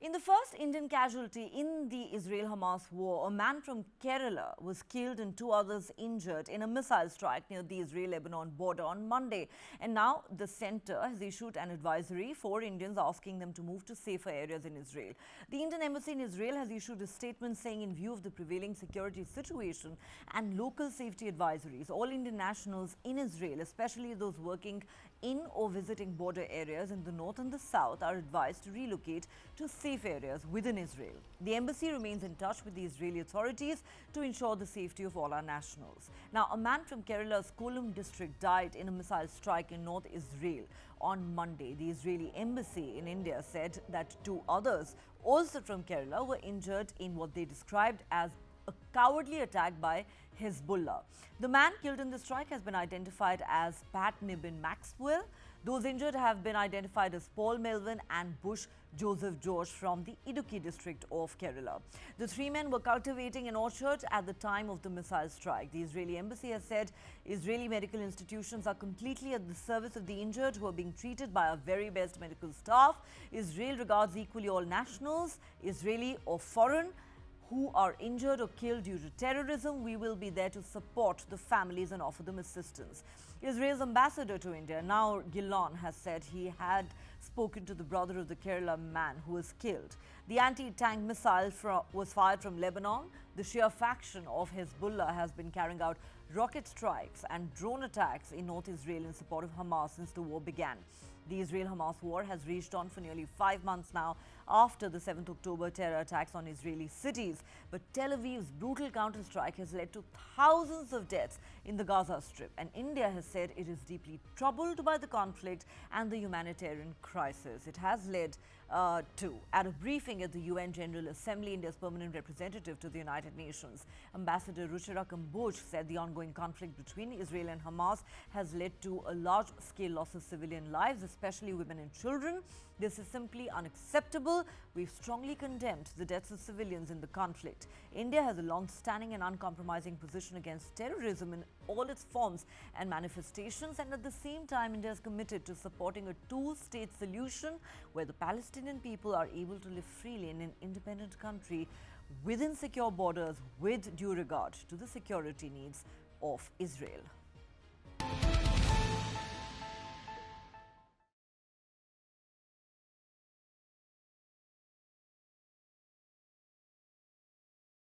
In the first Indian casualty in the Israel-Hamas war, a man from Kerala was killed and two others injured in a missile strike near the Israel-Lebanon border on Monday. And now the centre has issued an advisory for Indians asking them to move to safer areas in Israel. The Indian embassy in Israel has issued a statement saying, in view of the prevailing security situation and local safety advisories, all Indian nationals in Israel, especially those working in or visiting border areas in the north and the south, are advised to relocate to safe areas within Israel. The embassy remains in touch with the Israeli authorities to ensure the safety of all our nationals. Now, a man from Kerala's Kollam district died in a missile strike in North Israel on Monday. The Israeli embassy in India said that two others, also from Kerala, were injured in what they described as a cowardly attack by Hezbollah. The man killed in the strike has been identified as Pat Nibbin Maxwell. Those injured have been identified as Paul Melvin and Bush Joseph George from the Idukki district of Kerala. The three men were cultivating an orchard at the time of the missile strike. The Israeli embassy has said Israeli medical institutions are completely at the service of the injured, who are being treated by our very best medical staff. Israel regards equally all nationals, Israeli or foreign, who are injured or killed due to terrorism. We will be there to support the families and offer them assistance. Israel's ambassador to India, Noor Gilon, has said he had spoken to the brother of the Kerala man who was killed. The anti-tank missile was fired from Lebanon. The Shia faction of Hezbollah has been carrying out rocket strikes and drone attacks in North Israel in support of Hamas since the war began. The Israel-Hamas war has raged on for nearly 5 months now after the 7th October terror attacks on Israeli cities. But Tel Aviv's brutal counter-strike has led to thousands of deaths in the Gaza Strip. And India has said it is deeply troubled by the conflict and the humanitarian crisis it has led to. At a briefing at the UN General Assembly, India's permanent representative to the United Nations, Ambassador Ruchira Kamboj, said the ongoing conflict between Israel and Hamas has led to a large-scale loss of civilian lives, especially women and children. This is simply unacceptable. We've strongly condemned the deaths of civilians in the conflict. India has a long-standing and uncompromising position against terrorism in all its forms and manifestations, and at the same time, India is committed to supporting a two-state solution where the Palestinian people are able to live freely in an independent country within secure borders with due regard to the security needs of Israel.